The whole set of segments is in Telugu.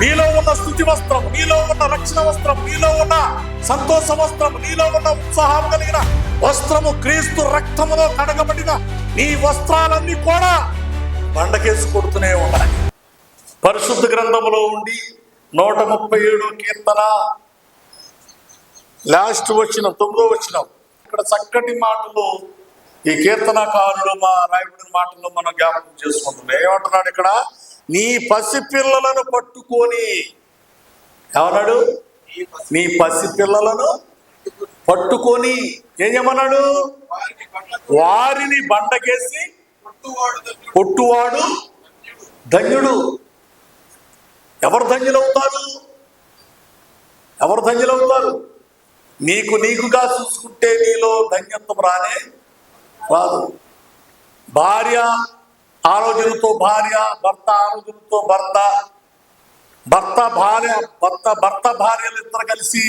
నీలో ఉన్న స్తుతి వస్త్రం, నీలో ఉన్న రక్షణ వస్త్రం, నీలో ఉన్న సంతోష వస్త్రం, నీలో ఉన్న ఉత్సాహం కలిగిన వస్త్రము క్రీస్తు రక్తములో కడగబడిన నీ వస్త్రాలన్నీ కూడా బండకేసి కొడుతూనే ఉండాలి. పరిశుద్ధ గ్రంథములో ఉండి 137 కీర్తన లాస్ట్ వచ్చిన 9వ వచనం, ఇక్కడ చక్కటి మాటలు ఈ కీర్తనకారుడు రాయబడిన మాటల్లో మనం జ్ఞాపకం చేసుకుంటున్నాం. ఏమంటున్నాడు ఇక్కడ? నీ పసిపిల్లలను పట్టుకొని, ఏమన్నాడు? నీ పసిపిల్లలను పట్టుకొని ఏం చేయమన్నాడు? వారిని బండకేసి కొట్టువాడు ధన్యుడు. ఎవరు ధన్యులవుతారు? ఎవరు ధన్యులవుతారు? నీకుగా చూసుకుంటే నీలో ధన్యత్వం రానే రాదు. భార్య ఆలోచనతో భార్య, భర్త ఆలోచనతో భర్త, భర్త భార్యలు ఇద్దరు కలిసి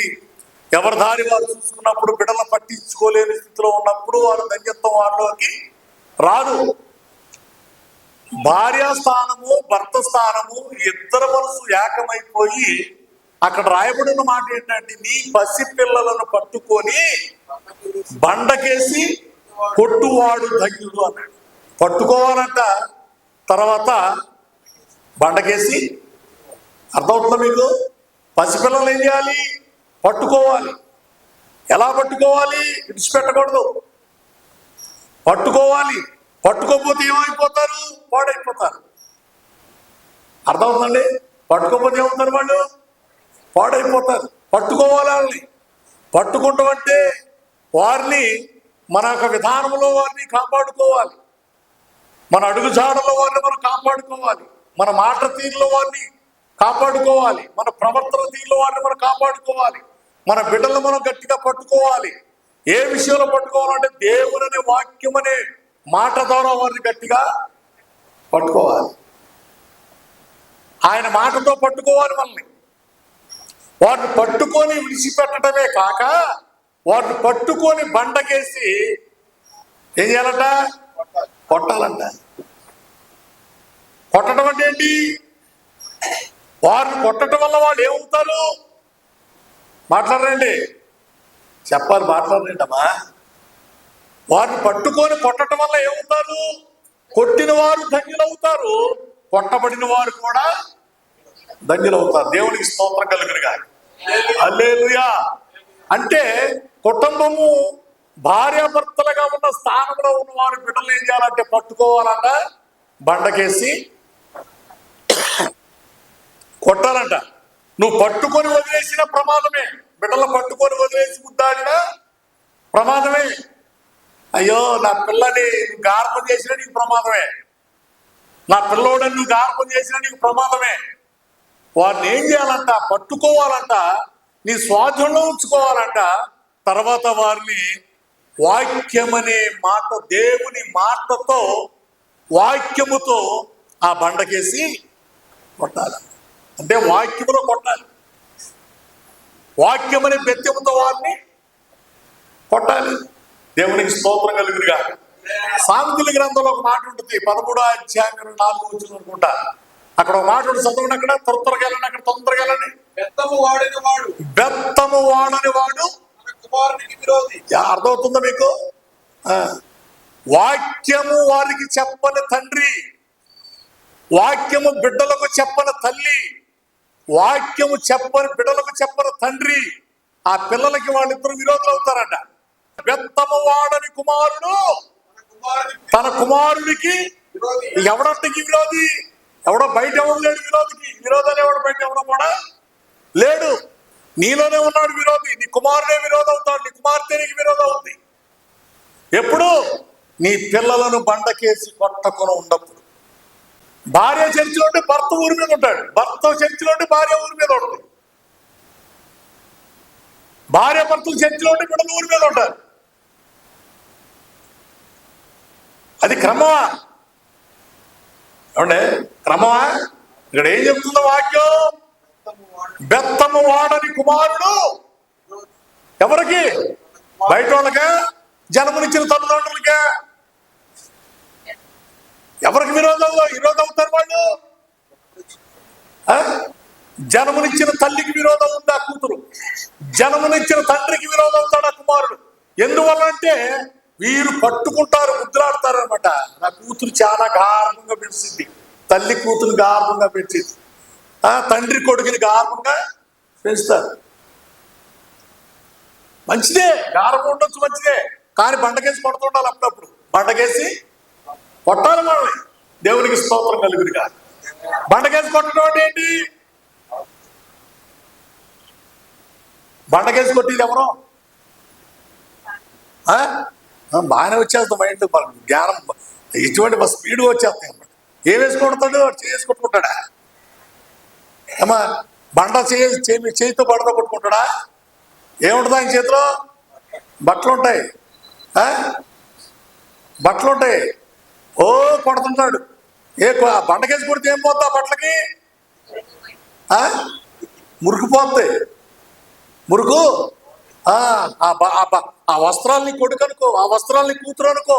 ఎవరి దారి వారు చూసుకున్నప్పుడు, బిడ్డలు పట్టించుకోలేని స్థితిలో ఉన్నప్పుడు వారి ధన్యత్వం వారిలోకి రాదు. భార్య స్థానము, భర్త స్థానము, ఇద్దరు మనసు ఏకమైపోయి అక్కడ రాయబడిన మాట ఏంటంటే, నీ పసిపిల్లలను పట్టుకొని బండకేసి కొట్టువాడు ధన్యుడు అన్నాడు. పట్టుకోవాలంట, తర్వాత బండకేసి. అర్థమవుతుందా మీకు? పసిపిల్లలు ఏం చేయాలి? పట్టుకోవాలి. ఎలా పట్టుకోవాలి? విడిచిపెట్టకూడదు, పట్టుకోవాలి. పట్టుకోకపోతే ఏమైపోతారు? పాడైపోతారు. అర్థమవుతుందండి? పట్టుకోకపోతే ఏమవుతారు? వాళ్ళు పాడైపోతారు. పట్టుకోవాలి వాళ్ళని. పట్టుకుంటాం అంటే వారిని మన యొక్క విధానంలో వారిని కాపాడుకోవాలి, మన అడుగుజాడలో వారిని మనం కాపాడుకోవాలి, మన మాట తీరులో వారిని కాపాడుకోవాలి, మన ప్రవర్తన తీరులో వారిని మనం కాపాడుకోవాలి, మన బిడ్డలను మనం గట్టిగా పట్టుకోవాలి. ఏ విషయంలో పట్టుకోవాలంటే దేవుని అనే వాక్యం అనే మాట ద్వారా వారిని గట్టిగా పట్టుకోవాలి. ఆయన మాటతో పట్టుకోవాలి మనల్ని. వారిని పట్టుకొని విడిచిపెట్టడమే కాక వారిని పట్టుకొని బండకేసి ఏం చేయాలంట? కొట్టాలంట. కొట్టడం అంటే ఏంటి? వారిని కొట్టడం వల్ల వాళ్ళు ఏమవుతారు? మాట్లాడరండి, చెప్పాలి, మాట్లాడరండి అమ్మా. వారిని పట్టుకొని కొట్టడం వల్ల ఏమవుతారు? కొట్టిన వారు ధన్యులవుతారు, కొట్టబడిన వారు కూడా ధన్యులవుతారు. దేవునికి స్తోత్రం కలుగునుగా. హల్లెలూయా. అంటే కుటుంబము భార్యాభర్తలుగా ఉన్న స్థానంలో ఉన్న వారు బిడ్డలు ఏం చేయాలంటే పట్టుకోవాలంట, బండకేసి కొట్టాలంట. నువ్వు పట్టుకొని వదిలేసిన ప్రమాదమే, బిడ్డలు పట్టుకొని వదిలేసి ముద్దాడిన ప్రమాదమే. అయ్యో నా పిల్లని నువ్వు గార్పం చేసినా నీకు ప్రమాదమే, నా పిల్లోడని నువ్వు గార్పం చేసినా నీకు ప్రమాదమే. వారిని ఏం చేయాలంట? పట్టుకోవాలంట, నీ స్వాధీనంలో ఉంచుకోవాలంట. తర్వాత వారిని వాక్యమనే మాట, దేవుని మాటతో, వాక్యముతో ఆ బండకేసి కొట్టాలి. అంటే వాక్యములో కొట్టాలి, వాక్యమనే బెత్యముతో వారిని కొట్టాలి. దేవునికి స్తోత్రం కలుగునుగా. సామెతల గ్రంథంలో ఒక మాట ఉంటుంది, 13వ అధ్యాయం 4వ వచనం అనుకుంటా. అక్కడ ఒక మాట ఉంటుంది, చదవండి. అక్కడ త్వరగా వెళ్ళండి, అక్కడ తొందరగా వెళ్ళండి. బెత్తము వాడని వాడు కుమారునికి విరోధి. అర్థమవుతుందా మీకు? వాక్యము వారికి చెప్పని తండ్రి, వాక్యము బిడ్డలకు చెప్పని తల్లి, వాక్యము చెప్పని బిడ్డలకు చెప్పని తండ్రి, ఆ పిల్లలకి వాళ్ళిద్దరు విరోధులు అవుతారట. బెత్తము వాడని కుమారుడు తన కుమారుడికి ఎవడంటికి విరోధి. ఎవడో బయట ఎవరు లేడు విరోధికి. విరోధి అనేవాడు బయట ఎవడో కూడా లేడు, నీలోనే ఉన్నాడు విరోధి. నీ కుమారుడే విరోధం అవుతాడు, నీ కుమార్తె నీకు విరోధం అవుతుంది. ఎప్పుడు? నీ పిల్లలను బండకేసి కొట్టకొని ఉన్నప్పుడు. భార్య చర్చిలో ఉంటే భర్త ఊరి మీద ఉంటాడు, భర్త చర్చిలో ఉంటే భార్య ఊరి మీద ఉంటుంది, భార్య భర్తలు చర్చిలో ఉంటే బిడ్డలు ఊరి మీద ఉంటారు. అది క్రమమా? ఏమంటే క్రమమా? ఇక్కడ ఏం చెప్తుందో వాక్యం? బెత్తము వాడని కుమారుడు ఎవరికి? బయట వాళ్ళకే, జన్మనిచ్చిన తల్లిదండ్రులకే. ఎవరికి విరోధం అవుతారు వాళ్ళు? జనమునిచ్చిన తల్లికి విరోధం ఉంది ఆ కూతురు, జనమునిచ్చిన తండ్రికి విరోధం అవుతాడు ఆ కుమారుడు. ఎందువల్లంటే వీరు పట్టుకుంటారు, ముద్దులాడతారు అనమాట. నా కూతురు చాలా గార్భంగా పెంచింది, తల్లి కూతురు గార్భంగా పెంచింది, తండ్రి కొడుకుని గార్భంగా పెంచుతారు. మంచిదే, గార్భం ఉండొచ్చు, మంచిదే. కానీ బండకేసి కొడుతుండాలి, అప్పుడప్పుడు బండకేసి కొట్టాలి వాళ్ళని. దేవునికి స్తోత్రం కలుగునుగా. బండకేసి కొట్టడం అంటే ఏంటి? బండకేసి కొట్టేది ఎవరో బాగానే వచ్చేస్తాం మైండ్, మన జ్ఞానం ఇటువంటి స్పీడ్ వచ్చేస్తాయి అన్నమాట. ఏం వేసి కొడతాడు? చేసి కొట్టుకుంటాడా? ఏమా బండ చేతితో బండతో కొట్టుకుంటాడా? ఏముంటుంది ఆయన చేతిలో? బట్టలు ఉంటాయి, బట్టలు ఉంటాయి. ఓ కొడుతుంటాడు. బండకేసి కొడితే ఏం పోతా బట్టలకి? మురికిపోతాయి. మురుగు. ఆ వస్త్రాలని కొడుకు అనుకో, ఆ వస్త్రాలని కూతురు అనుకో,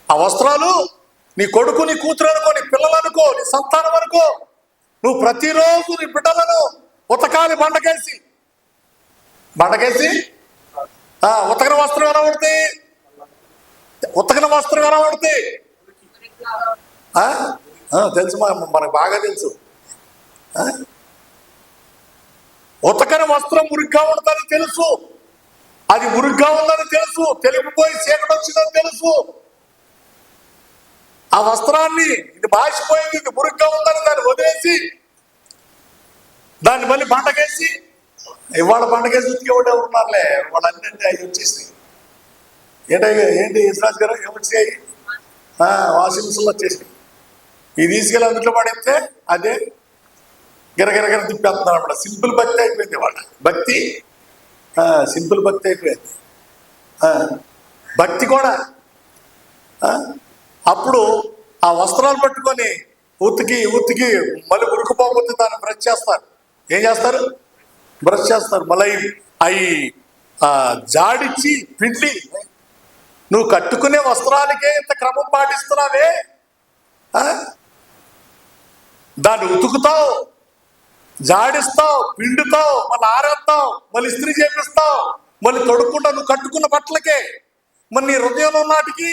ఆ వస్త్రాలు నీ కొడుకు నీ కూతురు అనుకో, నీ పిల్లలు అనుకో, నీ సంతానం అనుకో. నువ్వు ప్రతిరోజు నీ బిడ్డలను ఉతకాలి బండకేసి. బండకేసి ఉతకన వస్త్రం ఎలా పడుతుంది? ఉతకన వస్త్రం ఎలా పడుతుంది? తెలుసు, మనకు బాగా తెలుసు. ఉతకని వస్త్రం మురిగ్గా ఉంటుందని తెలుసు, అది మురిగ్గా ఉందని తెలుసు, తెలిపిపోయి చీకటి వచ్చిందని తెలుసు. ఆ వస్త్రాన్ని ఇది మాసిపోయింది, ఇది మురిగ్గా ఉందని దాన్ని వదిలేసి దాన్ని మళ్ళీ బండకేసి, ఇవాళ బండకేసి ఉతికేవాడే ఉన్నారులే, వాళ్ళన్నీ అవి వచ్చేసి ఏంటి ఇస్రాజ్ గారు ఏమొచ్చాయి? వాషింగ్ మిషన్లు వచ్చేసి ఇది తీసుకెళ్ళి అందులో పడేస్తే అదే గిరగిరగిర తిప్పేస్తున్నారు అన్నమాట. సింపుల్ భక్తి అయిపోయింది వాళ్ళ భక్తి, సింపుల్ భక్తి అయిపోయింది. భక్తి కూడా అప్పుడు ఆ వస్త్రాలు పట్టుకొని ఉతికి ఉతికి మళ్ళీ ఉరుకుపోతే దాన్ని బ్రష్ చేస్తారు. ఏం చేస్తారు? బ్రష్ చేస్తారు. మళ్ళీ అవి జాడిచ్చి పిండి, నువ్వు కట్టుకునే వస్త్రాలకే ఇంత క్రమం పాటిస్తున్నావే, దాన్ని ఉతుకుతావు, జాడిస్తావు, పిండుతావు, మళ్ళీ ఆరేస్తావు, మళ్ళీ ఇస్త్రీ చేపిస్తావు, మళ్ళీ తొడుక్కుంటా నువ్వు కట్టుకున్న బట్టలకే. మరి నీ హృదయంలో నాటికి,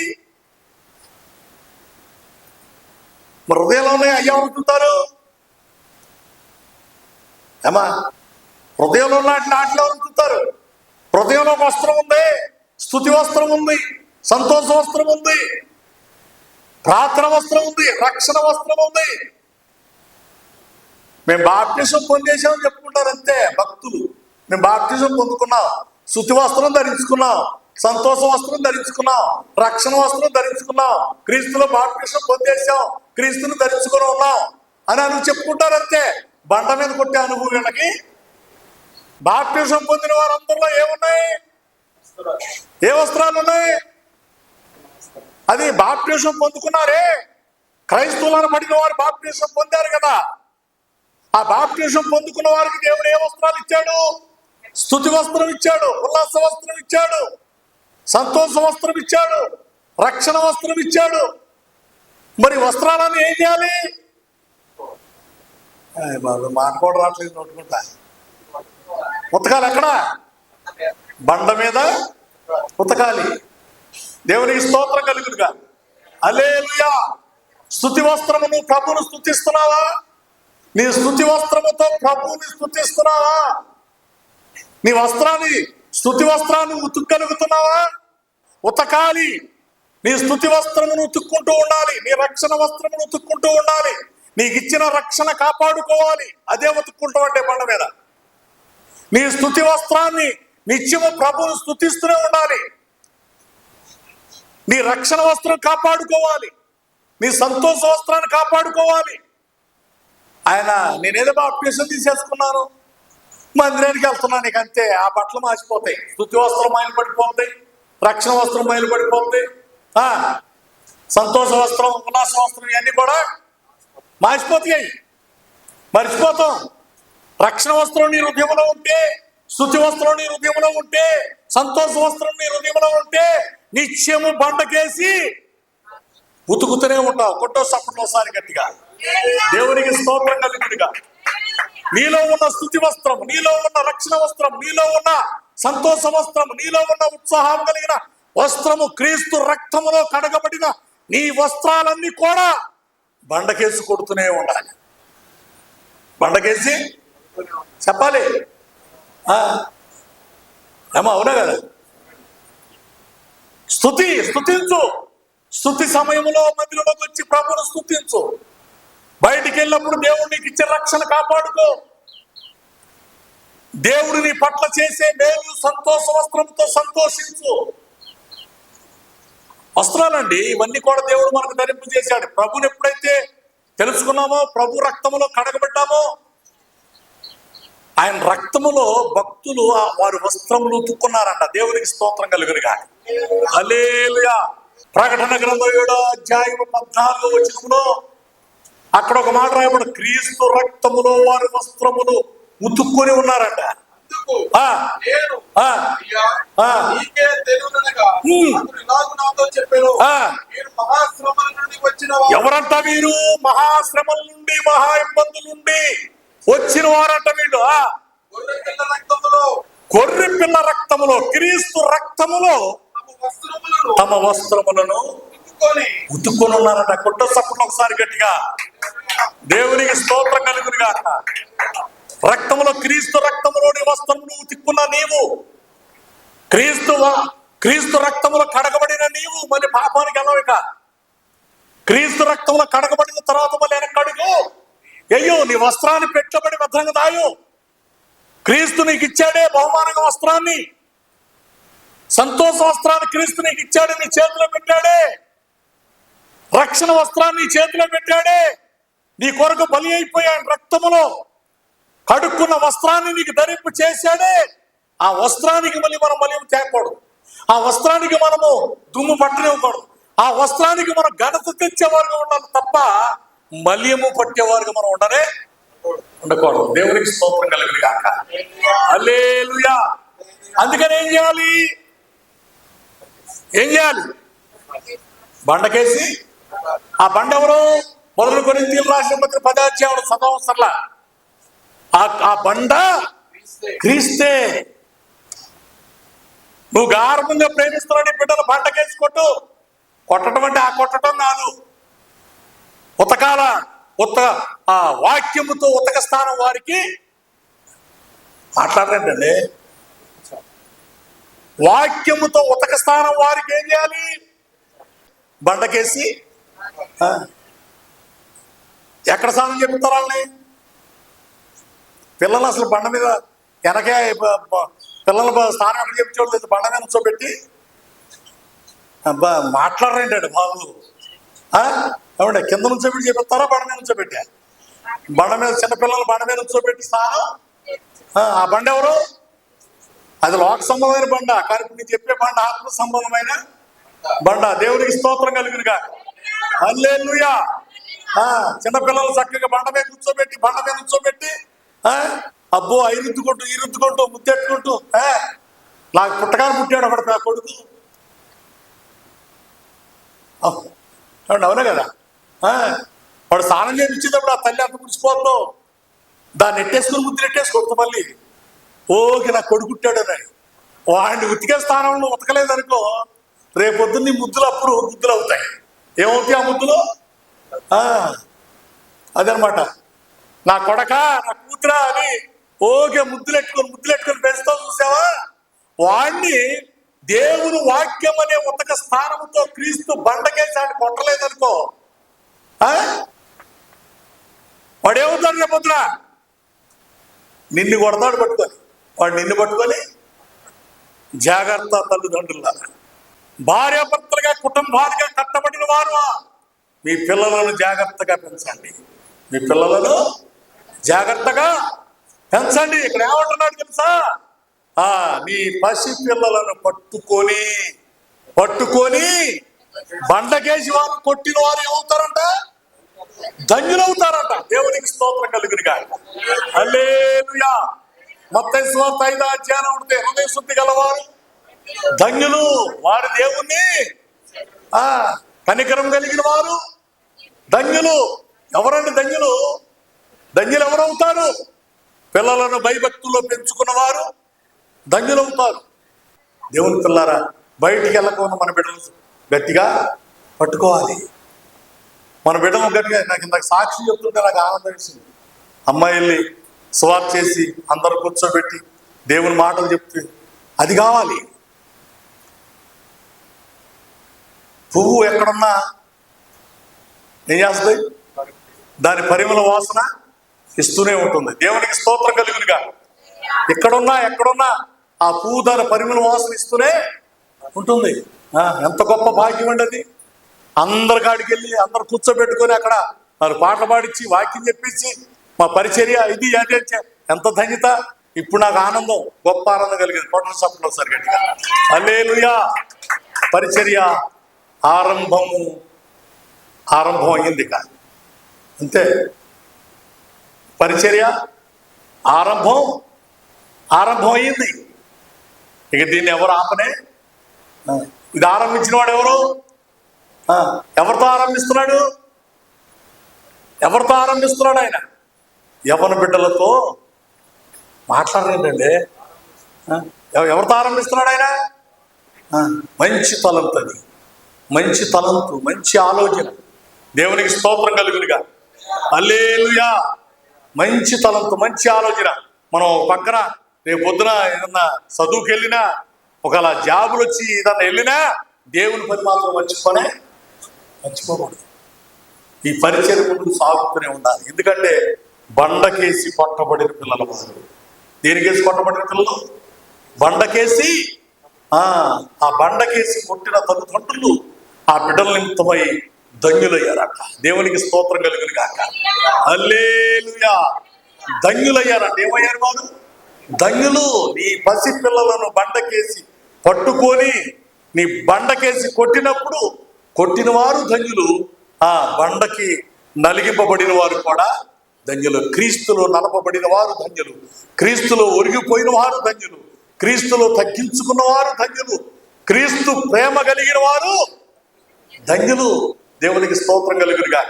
మరి హృదయంలోనే అయ్యా ఉంటుంటారు ఏమా? హృదయంలో నాటిలో ఉంటుంటారు. హృదయంలో ఒక వస్త్రం ఉంది, స్తుతి వస్త్రం ఉంది, సంతోష వస్త్రం ఉంది, ప్రార్థన వస్త్రం ఉంది, రక్షణ వస్త్రం ఉంది. మేము బాప్టిజం పొందేసామని చెప్పుకుంటారు అంతే భక్తులు. మేము బాప్టిజం పొందుకున్నాం, స్తుతి వస్త్రం ధరించుకున్నాం, సంతోష వస్త్రం ధరించుకున్నాం, రక్షణ వస్త్రం ధరించుకున్నాం, క్రీస్తులో బాప్టిజం పొందేసాం, క్రీస్తుని ధరించుకుని ఉన్నాం అని చెప్పుకుంటారు అంతే. బండ మీద కొట్టే అనుభవాలకి బాప్టిజం పొందిన వారందరిలో ఏమున్నాయి? ఏ వస్త్రాలు ఉన్నాయి? అది బాప్టిజం పొందుకున్నారే, క్రైస్తవులను పడిన వారు బాప్టిజం పొందారు కదా. ఆ బాప్టిజం పొందుకున్న వారికి దేవుడు ఏ వస్త్రాలు ఇచ్చాడు? స్తుతి వస్త్రం ఇచ్చాడు, ఉల్లాస వస్త్రం ఇచ్చాడు, సంతోష వస్త్రం ఇచ్చాడు, రక్షణ వస్త్రం ఇచ్చాడు. మరి వస్త్రాలను ఏం చేయాలి? మాట కూడా రావట్లేదు నోటుకుంటా. ఉతకాలి ఎక్కడ? బండ మీద ఉతకాలి. దేవునికి స్తోత్రం కలుగునుగా. హల్లెలూయా. స్తుతి వస్త్రము, నువ్వు ప్రభువును స్తుతిస్తున్నావా? నీ స్తుతి వస్త్రముతో ప్రభువుని స్తుతిస్తున్నావా? నీ వస్త్రాన్ని, స్తుతి వస్త్రాన్ని ఉతుక్కగలుగుతున్నావా? ఉతకాలి. నీ స్తుతి వస్త్రమును ఉతుక్కుంటూ ఉండాలి, నీ రక్షణ వస్త్రమును ఉతుక్కుంటూ ఉండాలి, నీకు ఇచ్చిన రక్షణ కాపాడుకోవాలి. అదే ఉతుక్కుంటూ అంటే బండ మీద. నీ స్తుతి వస్త్రాన్ని నిత్యము ప్రభువును స్తుతిస్తూనే ఉండాలి. నీ రక్షణ వస్త్రం కాపాడుకోవాలి, నీ సంతోష వస్త్రాన్ని కాపాడుకోవాలి. ఆయన నేనేదో బాప్టిజం తీసేసుకున్నాను, మందిరానికి వెళ్తున్నాను, నీకు అంతే. ఆ బట్టలు మాసిపోతాయి, స్తుతి వస్త్రం మైలు పడిపోతాయి, రక్షణ వస్త్రం మైలు పడిపోతాయి, సంతోష వస్త్రం, ఉల్లాస వస్త్రం ఇవన్నీ కూడా మాసిపోతాయి, మర్చిపోతాం. రక్షణ వస్త్రం నీ హృదయంలో ఉంటే, స్తుతి వస్త్రం నీ హృదయంలో ఉంటే, సంతోష వస్త్రం నీ హృదయంలో ఉంటే నిత్యము బండకేసి ఉతుకుతూనే ఉంటావు. కొట్టో సప్పట్లో ఒకసారి గట్టిగా. దేవునికి స్తోత్రం కలుగునుగా. నీలో ఉన్న స్తుతి వస్త్రం, నీలో ఉన్న రక్షణ వస్త్రం, నీలో ఉన్న సంతోష వస్త్రం, నీలో ఉన్న ఉత్సాహం కలిగిన వస్త్రము క్రీస్తు రక్తములో కడగబడిన నీ వస్త్రాలన్నీ కూడా బండకేసి కొడుతూనే ఉండాలి. బండకేసి చెప్పాలి. ఏమో అవునా కదా? స్తుతించు. స్తుతి సమయంలో మందిరంలోకి వచ్చి ప్రభువును స్తుతించు. బయటికి వెళ్ళినప్పుడు దేవుడు నీకు ఇచ్చే రక్షణ కాపాడుకో. దేవుడు నీ పట్ల చేసే మేలు సంతోష వస్త్రంతో సంతోషించు. వస్త్రాలండి ఇవన్నీ కూడా దేవుడు మనకు ధరింపు చేశాడు. ప్రభుని ఎప్పుడైతే తెలుసుకున్నామో, ప్రభు రక్తములో కడగబడ్డామో, ఆయన రక్తములో భక్తులు వారి వస్త్రములు ఉతుక్కున్నారంట. దేవునికి స్తోత్రం కలుగునుగా. హల్లెలూయా. ప్రకటన గ్రంథం 7వ అధ్యాయం 14వ వచనంలో అక్కడ ఒక మాట రాయబడి, క్రీస్తు రక్తములో వారి వస్త్రములు ఉతుక్కొని ఉన్నారంట. ఎవరంట వీరు? మహాశ్రమల నుండి, మహా ఇబ్బందుల నుండి వచ్చిన వారంట వీళ్ళు. గొర్రె పిల్ల రక్తములో, క్రీస్తు రక్తములో తమ వస్త్రములను ఉతుక్కొని ఉన్నారంట. కొట్ట సప్పుడు ఒకసారి గట్టిగా. దేవునికి స్తోత్రం కలుగునుగా. రక్తములో, క్రీస్తు రక్తములోని వస్త్రమును ఉతుక్కున్న నీవు, క్రీస్తు రక్తములో కడగబడిన నీవు మళ్ళీ పాపానికి వెళ్ళవిక. క్రీస్తు రక్తంలో కడగబడిన తర్వాత మళ్ళీ వెనకడుగు. అయ్యో, నీ వస్త్రాన్ని పెట్టబడి భద్రంగా దాయు. క్రీస్తు నీకు ఇచ్చాడే బహుమానంగా వస్త్రాన్ని, సంతోష వస్త్రాన్ని క్రీస్తు నీకు ఇచ్చాడు, నీ చేతిలో పెట్టాడే. రక్షణ వస్త్రాన్ని నీ చేతిలో పెట్టాడే. నీ కొరకు బలి అయిపోయాడు. రక్తములో కడుక్కున్న వస్త్రాన్ని నీకు ధరింపు చేశాడే. ఆ వస్త్రానికి మళ్ళీ మనం బలియం తేకూడదు. ఆ వస్త్రానికి మనము దుమ్ము పట్టనివ్వకూడదు. ఆ వస్త్రానికి మనం ఘనత తెచ్చేవారుగా ఉండాలి తప్ప మలియము పట్టేవారుగా మనం ఉండకూడదు. దేవునికి స్తోత్రం కలుగును గాక. హల్లెలూయా. అందుకని ఏం చేయాలి? బండకేసి. ఆ బండ ఎవరు? 1 కొరింథీయులకు రాసిన పత్రిక 10వ అధ్యాయం సంవత్సరాల ఆ బండ క్రీస్తే. నువ్వు గార్భంగా ప్రేమిస్తున్నాడు బిడ్డలు బండకేసి కొట్టడం అంటే ఆ కొట్టడం కాదు. ఆ వాక్యముతో ఉతక స్థానం వారికి మాట్లాడరండి. వాక్యముతో ఉతక స్థానం వారికి ఏం చేయాలి? బండకేసి. ఎక్కడ స్నానం చెప్తారు వాళ్ళని? పిల్లలు అసలు బండ మీద వెనకే పిల్లలు స్నానం ఎక్కడ చెప్తాడు లేదు, బండ మీద కూర్చోబెట్టి మాట్లాడరండి బాబు. ఏమంటే కింద నుంచోబెట్టి చేపిస్తారా, బండ మీద నుంచోబెట్టా? బండ మీద చిన్నపిల్లలు బండ మీద నుంచోబెట్టి స్నానం. ఆ బండ ఎవరు? అది లోక సంబంధమైన బండ, కానీ ఇప్పుడు నేను చెప్పే బండ ఆత్మ సంబంధమైన బండ. దేవునికి స్తోత్రం కలుగునుగా. హల్లెలూయా. చిన్నపిల్లలు చక్కగా బండ మీద కూర్చోబెట్టి అబ్బో ఇరుద్దుకుంటూ ముద్దెట్టుకుంటూ, నాకు పుట్టగానే పుట్టాడు ఒకటి కొడుకు. అవునా కదా? వాడు స్నానం చేయించేటప్పుడు ఆ తల్లి అంత ముడిచిపోతుందో దాన్ని నెట్టేసుకుని ముద్దు మళ్ళీ ఓకే నాకు కొడుకుట్టాడు అని. వాడిని ఉతికే స్థానంలో ఉతకలేదనుకో, రేపొద్దున్న నీ ముద్దులు అప్పుడు ముద్దులు అవుతాయి. ఏమవుతాయి ఆ ముద్దులు? అదనమాట. నా కొడక, నా కూతురా అని ఓకే ముద్దులెట్టుకొని పెంచుతావు చూసావా? వాడిని దేవుని వాక్యం అనే ఉతక స్థానంతో క్రీస్తు బండకేసి ఆయన కొట్టలేదనుకో, వాడేమవుతాడు రేపొద్దురా? నిన్ను కొడతాడు పట్టుకొని. వాడు నిన్ను పట్టుకొని జాగ్రత్త. తల్లిదండ్రులారా, భార్యాభర్తలుగా కుటుంబాలుగా కట్టబడిన వారు మీ పిల్లలను జాగ్రత్తగా పెంచండి. ఇక్కడ ఏమంటున్నాడు తెలుసా? నీ పసి పిల్లలను పట్టుకొని బండకేసి వారు కొట్టిన వారు ఏమవుతారంట? ధన్యులవుతారంట. దేవునికి స్తోత్రం కలుగునుగా. హల్లెలూయా. మత్తయి సువార్త 5వ అధ్యాయం ఉంటే హృదయ శుద్ధి గలవారు ధన్యులు, వారి దేవుణ్ణి కనికరం కలిగిన వారు ధన్యులు. ఎవరండి ధన్యులు? ధన్యులు ఎవరవుతారు? పిల్లలను భయభక్తుల్లో పెంచుకున్న వారు ధన్యులవుతారు. దేవుని పిల్లారా, బయటికి వెళ్ళకుండా మన బిడ్డలు గట్టిగా పట్టుకోవాలి. మన బిడ్డలు గట్టిగా, నాకు ఇందాక సాక్షి చెప్తుంటే నాకు ఆనందం వేసింది. అమ్మాయి వెళ్ళి సువార్త చేసి అందరూ కూర్చోబెట్టి దేవుని మాటలు చెప్తే అది కావాలి. పువ్వు ఎక్కడున్నా ఏం చేస్తుంది? దాని పరిమళ వాసన ఇస్తూనే ఉంటుంది. దేవునికి స్తోత్రం కలుగునుగా. ఎక్కడున్నా ఆ పువ్వు దాని పరిమళ వాసన ఇస్తూనే ఉంటుంది. ఎంత గొప్ప భాగ్యం అండి అది. అందరి కాడికి వెళ్ళి అందరు కూర్చోబెట్టుకొని అక్కడ మరి పాటలు పాడించి వాక్యం చెప్పించి మా పరిచర్య ఇది అది ఎంత ధన్యత. ఇప్పుడు నాకు ఆనందం, గొప్ప ఆనందం కలిగింది. కొట్ల సప్పట్లో సరి గట్టిగా హల్లెలూయా. పరిచర్య ఆరంభం అయ్యింది ఇక అంతే. పరిచర్య ఆరంభం అయ్యింది. ఇక దీన్ని ఎవరు ఆపనే? ఇది ఆరంభించిన వాడు ఎవరు? ఎవరితో ఆరంభిస్తున్నాడు? ఆయన యవ్వన బిడ్డలతో మాట్లాడలేదండి. ఎవరితో ఆరంభిస్తున్నాడు ఆయన? మంచి తలంపు, అది మంచి తలంపు, మంచి ఆలోచన. దేవునికి స్తోత్రం కలుగునుగా. హల్లెలూయా. మంచి తలంపు, మంచి ఆలోచన. మనం పక్కన రేపు పొద్దున ఏదన్నా చదువుకు వెళ్ళినా, ఒకవేళ జాబులు వచ్చి ఏదన్నా వెళ్ళినా దేవుని పని మాత్రం మర్చిపోకూడదు. ఈ పరిచయం ముందు సాగుతూనే ఉండాలి. ఎందుకంటే బండకేసి కొట్టబడిన పిల్లల వారు. దేనికేసి కొట్టబడిన పిల్లలు? బండకేసి. ఆ బండకేసి కొట్టిన తల్లిదండ్రులు ఆ బిడ్డల నిమిత్తమై ధన్యులయ్యారట. దేవునికి స్తోత్రం కలుగును గాక. హల్లెలూయా. ధన్యులయ్యారట. ఏమయ్యారు వారు? ధన్యులు. నీ పసి పిల్లలను బండకేసి పట్టుకొని నీ బండకేసి కొట్టినప్పుడు కొట్టిన వారు ధన్యులు. ఆ బండకి నలిగింపబడిన వారు కూడా ధన్యులు. క్రీస్తులో నలపబడిన వారు ధన్యులు. క్రీస్తులో ఒరిగిపోయిన వారు ధన్యులు. క్రీస్తులో తగ్గించుకున్న వారు ధన్యులు. క్రీస్తు ప్రేమ కలిగిన వారు ధన్యులు. దేవునికి స్తోత్రం కలుగునుగా.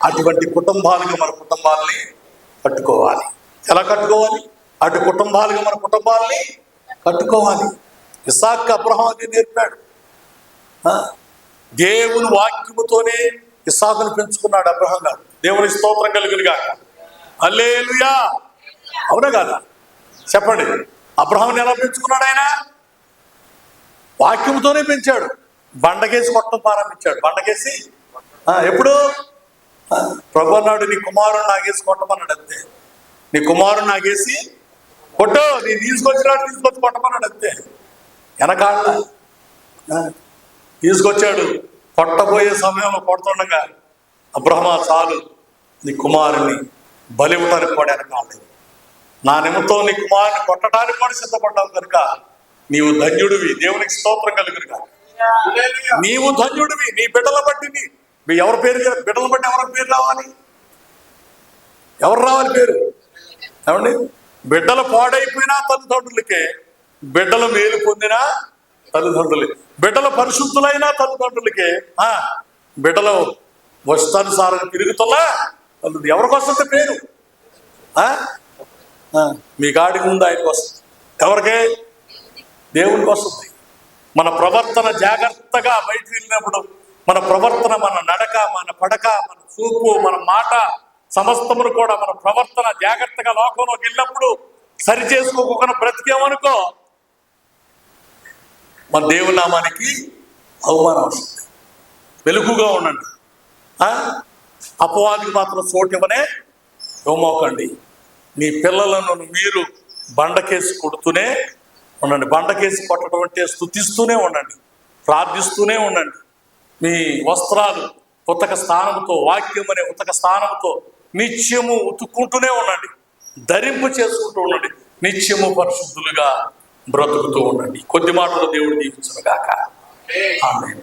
అటువంటి కుటుంబాలుగా మన కుటుంబాలని కట్టుకోవాలి. ఎలా కట్టుకోవాలి? అటు కుటుంబాలుగా మన కుటుంబాలని కట్టుకోవాలి. ఇస్సాకు అబ్రహాముకి నేర్పాడు. దేవుని వాక్యముతోనే ఇస్సాకును పెంచుకున్నాడు అబ్రహాం గారు. దేవుని స్తోత్రం కలుగునుగా. హల్లెలూయా. అవునా కాదా? చెప్పండి. అబ్రహాముని ఎలా పెంచుకున్నాడు ఆయన? వాక్యముతోనే పెంచాడు. బండకేసి కొట్టడం ప్రారంభించాడు. బండకేసి ఎప్పుడు? ప్రభు అన్నాడు, నీ కుమారుడు నాగేసి కొట్టమన్నాడు. అంతే. నీ కుమారుడు నాగేసి కొట్టు, నీ తీసుకొచ్చి కొట్టమన్నాడు. అంతే. వెనకాళ్ళ తీసుకొచ్చాడు. కొట్టబోయే సమయంలో కొడుతుండగా అబ్రహమా, చాలు, నీ కుమారుని బలివ్వడానికి కూడా వెనకాలేదు. నా నిమిత్తం నీ కుమారుని కొట్టడానికి కూడా సిద్ధపడ్డావు కనుక నీవు ధన్యుడివి. దేవునికి స్తోత్రం కలుగునుగా. నీవు ధన్యుడివి. నీ బిడ్డల బట్టి ఎవరి పేరు? బిడ్డల బట్టి ఎవరి పేరు రావాలి? ఎవరు రావాలి పేరు? ఏమండి? బిడ్డలు పాడైపోయినా తల్లిదండ్రులకే, బిడ్డలు మేలు పొందినా తల్లిదండ్రులే, బిడ్డల పరిశుద్ధులైనా తల్లిదండ్రులకే, బిడ్డలు వస్తానుసారం తిరుగుతున్నా ఎవరికి వస్తుంది పేరు? మీ గాడికి ముందు ఆయనకు వస్తుంది. ఎవరికే? దేవునికి వస్తుంది. మన ప్రవర్తన జాగ్రత్తగా బయటికి వెళ్ళినప్పుడు మన ప్రవర్తన, మన నడక, మన పడక, మన చూపు, మన మాట సమస్తమును కూడా మన ప్రవర్తన జాగ్రత్తగా లోకంలోకి వెళ్ళినప్పుడు సరి చేసుకోకుండా బ్రతికేమనుకో, మన దేవుని నామానికి అవమానం వస్తుంది. వెలుగుగా ఉండండి. అపవాదికి మాత్రం చోటివనే ఇవ్వమోకండి. మీ పిల్లలను మీరు బండకేసి కొడుతూనే ఉండండి. బండకేసి కొట్టడం అంటే స్తుతిస్తూనే ఉండండి, ప్రార్థిస్తూనే ఉండండి. మీ వస్త్రాలు ఉతక స్థానంతో, వాక్యం అనే ఉతక స్థానంతో నిత్యము ఉతుక్కుంటూనే ఉండండి, ధరింపు చేసుకుంటూ ఉండండి, నిత్యము పరిశుద్ధులుగా బ్రతుకుతూ ఉండండి. కొద్ది మాటలు దేవుడు దీవించును గాక. ఆమేన్.